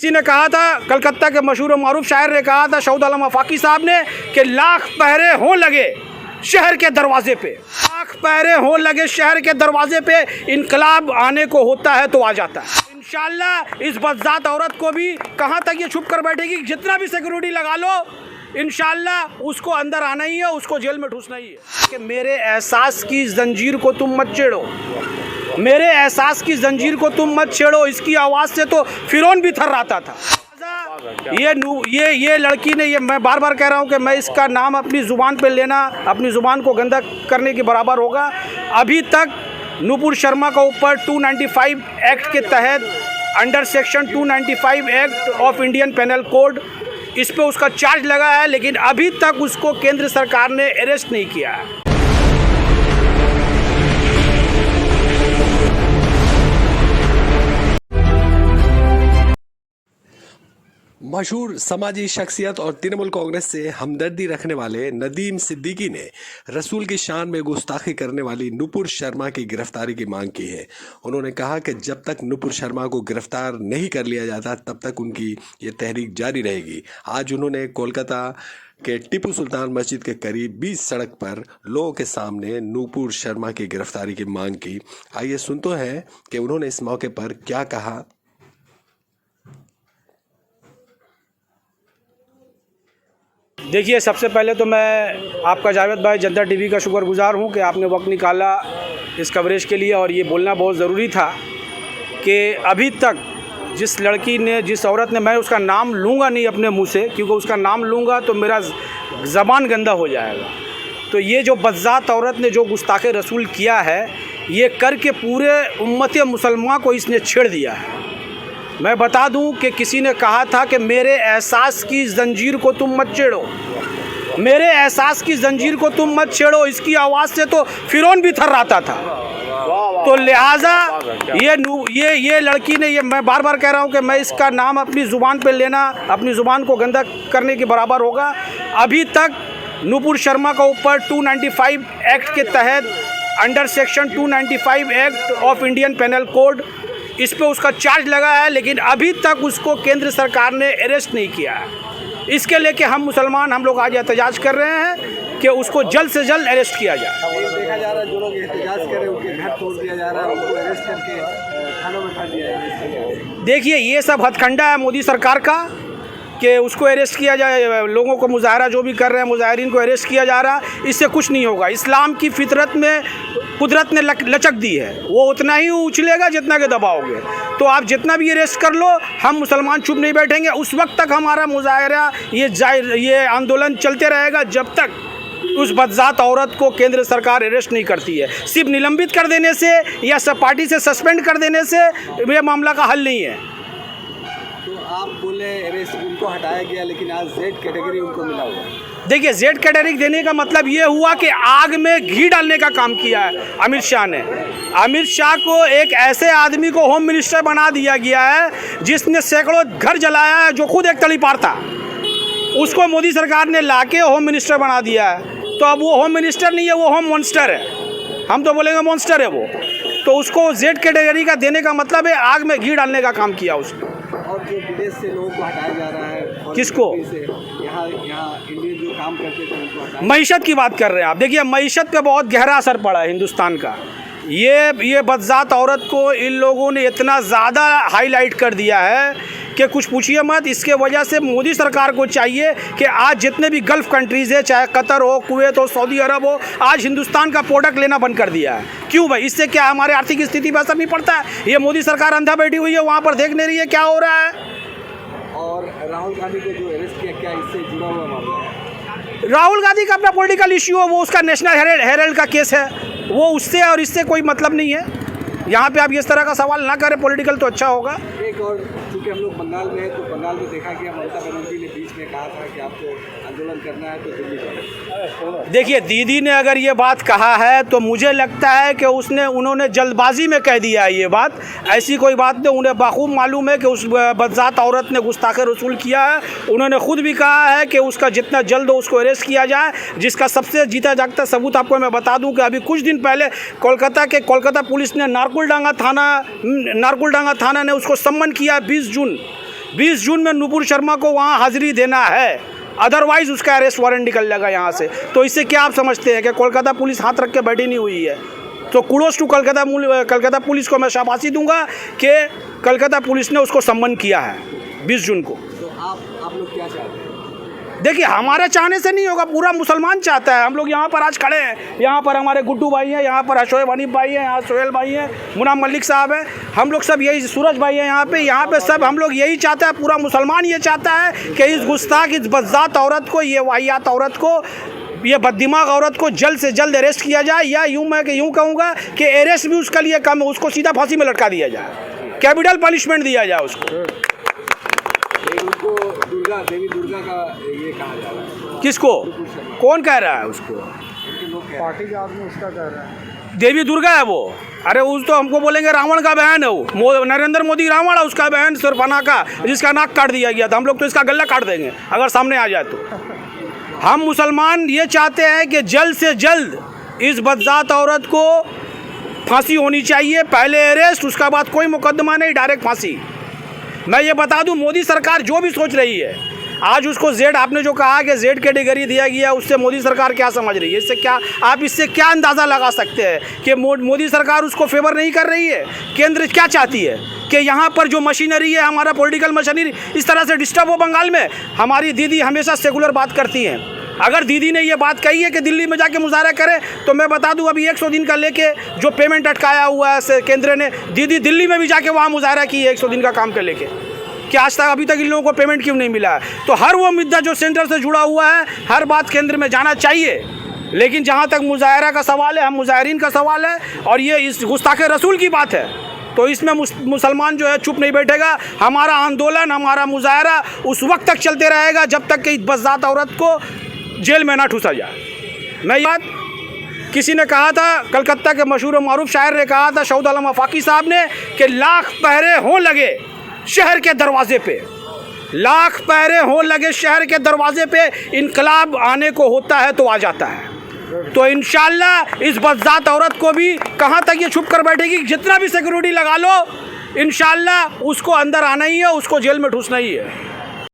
किसी ने कहा था, कलकत्ता के मशहूर मारूफ शायर ने कहा था, शहीद आलम आफाकी साहब ने, कि लाख पहरे हों लगे शहर के दरवाजे पे, लाख पहरे हों लगे शहर के दरवाजे पे, इनकलाब आने को होता है तो आ जाता है। इंशाल्लाह इस बदजात औरत को भी कहाँ तक ये छुप कर बैठेगी, जितना भी सिक्योरिटी लगा लो, इंशाल्लाह उसको अंदर आना ही है, उसको जेल में ठूसना ही है। कि मेरे एहसास की जंजीर को तुम मत छेड़ो, मेरे एहसास की जंजीर को तुम मत छेड़ो, इसकी आवाज़ से तो फिरौन भी थर्राता था। ये लड़की ने, ये मैं बार बार कह रहा हूँ कि मैं इसका नाम अपनी ज़ुबान पे लेना अपनी ज़ुबान को गंदा करने के बराबर होगा। अभी तक नूपुर शर्मा का ऊपर 295 एक्ट के तहत, under section 295 act of Indian penal code, इस पे उसका चार्ज लगा है, लेकिन अभी तक उसको केंद्र सरकार ने अरेस्ट नहीं किया है। मशहूर समाजी शख्सियत और तृणमूल कांग्रेस से हमदर्दी रखने वाले नदीम सिद्दीकी ने रसूल की शान में गुस्ताखी करने वाली नूपुर शर्मा की गिरफ्तारी की मांग की है। उन्होंने कहा कि जब तक नूपुर शर्मा को गिरफ्तार नहीं कर लिया जाता तब तक उनकी ये तहरीक जारी रहेगी। आज उन्होंने कोलकाता के टीपू सुल्तान मस्जिद के करीब 20 सड़क पर लोगों के सामने नूपुर शर्मा की गिरफ्तारी की मांग की। आइए सुनते हैं कि उन्होंने इस मौके पर क्या कहा। देखिए, सबसे पहले तो मैं आपका जावेद भाई जनता टीवी का शुक्रगुजार हूं कि आपने वक्त निकाला इस कवरेज के लिए, और ये बोलना बहुत ज़रूरी था कि अभी तक जिस लड़की ने, जिस औरत ने, मैं उसका नाम लूँगा नहीं अपने मुंह से, क्योंकि उसका नाम लूँगा तो मेरा ज़बान गंदा हो जाएगा। तो ये जो बदजात औरत ने जो गुस्ताखे रसूल किया है, ये करके पूरे उम्मत मुसलमान को इसने छेड़ दिया है। मैं बता दूं कि किसी ने कहा था कि मेरे एहसास की जंजीर को तुम मत छेड़ो, मेरे एहसास की जंजीर को तुम मत छेड़ो, इसकी आवाज़ से तो फिरौन भी थर्राता था। तो लिहाजा ये लड़की ने, ये मैं बार बार कह रहा हूं कि मैं इसका नाम अपनी ज़ुबान पे लेना अपनी ज़ुबान को गंदा करने के बराबर होगा। अभी तक नूपुर शर्मा का ऊपर 295 एक्ट के तहत, under section 295 act of Indian penal code, इस पे उसका चार्ज लगा है, लेकिन अभी तक उसको केंद्र सरकार ने अरेस्ट नहीं किया है। इसके लेके हम मुसलमान, हम लोग आज एहतजाज कर रहे हैं कि उसको जल्द से जल्द अरेस्ट किया जाए। देखा जा रहा है जो लोग एहतजाज कर रहे हैं उनके घर तोड़ दिया जा रहा है, उनको अरेस्ट करके थानों में डाल दिया जाए। देखिए, ये सब हथकंडा है मोदी सरकार का कि उसको अरेस्ट किया जाए, लोगों को मुजाहरा जो भी कर रहे हैं मुजाहरीन को अरेस्ट किया जा रहा है। इससे कुछ नहीं होगा। इस्लाम की फितरत में कुदरत ने लचक दी है, वो उतना ही उछलेगा जितना के दबाओगे। तो आप जितना भी अरेस्ट कर लो, हम मुसलमान चुप नहीं बैठेंगे। उस वक्त तक हमारा मुजाहरा, ये आंदोलन चलते रहेगा जब तक उस बदजात औरत को केंद्र सरकार अरेस्ट नहीं करती है। सिर्फ निलंबित कर देने से या सब पार्टी से सस्पेंड कर देने से ये मामला का हल नहीं है। तो आप बोले अरेस्ट उनको हटाया गया, लेकिन आज जेड कैटेगरी उनको मिला हुआ। देखिए, जेड कैटेगरी देने का मतलब ये हुआ कि आग में घी डालने का काम किया है अमित शाह ने। अमित शाह को एक ऐसे आदमी को होम मिनिस्टर बना दिया गया है जिसने सैकड़ों घर जलाया है, जो खुद एक तड़ीपार था। उसको मोदी सरकार ने लाके होम मिनिस्टर बना दिया है। तो अब वो होम मिनिस्टर नहीं है, वो होम मॉन्स्टर है। हम तो बोलेंगे मॉन्स्टर है वो। तो उसको जेड कैटेगरी का देने का मतलब है आग में घी डालने का काम किया उसने। और जो विदेश से लोगों को हटाया जा रहा है, किसको? यहाँ इंडियन जो काम करते थे उनको हटाया। मईशत की बात कर रहे हैं आप। देखिए, मईशत पे बहुत गहरा असर पड़ा है हिंदुस्तान का। ये बदजात औरत को इन लोगों ने इतना ज़्यादा हाईलाइट कर दिया है कि कुछ पूछिए मत। इसके वजह से मोदी सरकार को चाहिए कि आज जितने भी गल्फ़ कंट्रीज़ है, चाहे कतर हो, कुवैत हो, सऊदी अरब हो, आज हिंदुस्तान का प्रोडक्ट लेना बंद कर दिया है। क्यों भाई? इससे क्या हमारे आर्थिक स्थिति पर असर नहीं पड़ता है? ये मोदी सरकार अंधा बैठी हुई है, वहाँ पर देख नहीं रही है क्या हो रहा है। और राहुल गांधी को जो अरेस्ट किया, क्या इससे जुड़ा हुआ मामला है? राहुल गांधी का अपना पॉलिटिकल इश्यू है, वो उसका नेशनल हेराल्ड का केस है, वो उससे और इससे कोई मतलब नहीं है। यहाँ पे आप इस तरह का सवाल ना करें, पॉलिटिकल तो अच्छा होगा। एक और, क्योंकि हम लोग बंगाल में हैं, तो बंगाल में देखा गया ममता बनर्जी ने बीच में कहा था कि आपको आंदोलन करना है तो दिल्ली जाओ। देखिए, दीदी ने अगर ये बात कहा है तो मुझे लगता है कि उन्होंने जल्दबाजी में कह दिया है ये बात। ऐसी कोई बात नहीं, उन्हें बाखूब मालूम है कि उस बदजात औरत ने गुस्ताखे रसूल किया है। उन्होंने खुद भी कहा है कि उसका जितना जल्द हो उसको अरेस्ट किया जाए, जिसका सबसे जीता जागता सबूत आपको मैं बता दूं कि अभी कुछ दिन पहले कोलकाता पुलिस ने नारकुलडांगा थाना ने उसको सम्मन किया 20 जून 20 जून में नुपुर शर्मा को वहाँ हाजिरी देना है, अदरवाइज़ उसका अरेस्ट वारंट निकल जाएगा यहाँ से। तो इससे क्या आप समझते हैं कि कोलकाता पुलिस हाथ रख के बैठी नहीं हुई है? तो कुडोस टू कलकत्ता पुलिस को मैं शाबाशी दूंगा कि कलकत्ता पुलिस ने उसको सम्मन किया है 20 जून को। तो आप लोग क्या चाहते हैं? देखिए, हमारे चाहने से नहीं होगा, पूरा मुसलमान चाहता है। हम लोग यहाँ पर आज खड़े हैं, यहाँ पर हमारे गुड्डू भाई हैं, यहाँ पर शोएब हनीफ भाई हैं, यहाँ सोहेल भाई हैं, मुनाम मलिक साहब हैं, हम लोग सब यही, सूरज भाई हैं यहाँ पे सब हम लोग यही चाहते हैं। पूरा मुसलमान ये चाहता है कि इस गुस्ताख, इस बदजात औरत को, ये वाहियात औरत को, ये बददिमाग औरत को जल्द से जल्द अरेस्ट किया जाए, या यूँ कहूँगा कि अरेस्ट भी उसका लिए कम है, उसको सीधा फांसी में लटका दिया जाए, कैपिटल पनिशमेंट दिया जाए उसको। उनको देवी दुर्गा का ये कहा जा रहा है। किसको? कौन कह रहा है उसको? पार्टी के आदमी उसका कह रहा है देवी दुर्गा है वो। अरे उस तो हमको बोलेंगे रावण का बहन है वो, नरेंद्र मोदी रावण है, उसका बहन सिरफाना का, जिसका नाक काट दिया गया था। हम लोग तो इसका गला काट देंगे अगर सामने आ जाए तो। हम मुसलमान ये चाहते हैं कि जल्द से जल्द इस बदजात औरत को फांसी होनी चाहिए, पहले अरेस्ट, उसका बाद कोई मुकदमा नहीं, डायरेक्ट फांसी। मैं ये बता दूं, मोदी सरकार जो भी सोच रही है, आज उसको जेड, आपने जो कहा कि जेड कैटेगरी दिया गया, उससे मोदी सरकार क्या समझ रही है? इससे क्या आप इससे क्या अंदाज़ा लगा सकते हैं कि मोदी सरकार उसको फेवर नहीं कर रही है? केंद्र क्या चाहती है कि यहाँ पर जो मशीनरी है, हमारा पॉलिटिकल मशीनरी इस तरह से डिस्टर्ब हो बंगाल में? हमारी दीदी हमेशा सेकुलर बात करती हैं। अगर दीदी ने ये बात कही है कि दिल्ली में जाके मुजाहरा करे, तो मैं बता दूं अभी 100 दिन का लेके जो पेमेंट अटकाया हुआ है केंद्र ने, दीदी दिल्ली में भी जाके वहाँ मुजाहरा की है 100 दिन का काम के लेके, कि आज तक अभी तक इन लोगों को पेमेंट क्यों नहीं मिला है? तो हर वो मुद्दा जो सेंटर से जुड़ा हुआ है, हर बात केंद्र में जाना चाहिए। लेकिन जहाँ तक मुजाहरा का सवाल है, हम मुजाहरीन का सवाल है, और ये इस गुस्ताखे रसूल की बात है, तो इसमें मुसलमान जो है चुप नहीं बैठेगा। हमारा आंदोलन, हमारा मुजाहरा उस वक्त तक चलते रहेगा जब तक कि इस बदजात औरत को जेल में ना ठूसा जाए। मैं बात, किसी ने कहा था, कलकत्ता के मशहूर और मारूफ शायर ने कहा था, शौद आलम आफाकी साहब ने, कि लाख पहरे हों लगे शहर के दरवाजे पे, लाख पहरे हों लगे शहर के दरवाजे पे, इनकलाब आने को होता है तो आ जाता है। तो इंशाल्लाह इस बदजात औरत को भी, कहाँ तक ये छुप कर बैठेगी? जितना भी सिक्योरिटी लगा लो, इंशाल्लाह उसको अंदर आना ही है, उसको जेल में ठूसना ही है।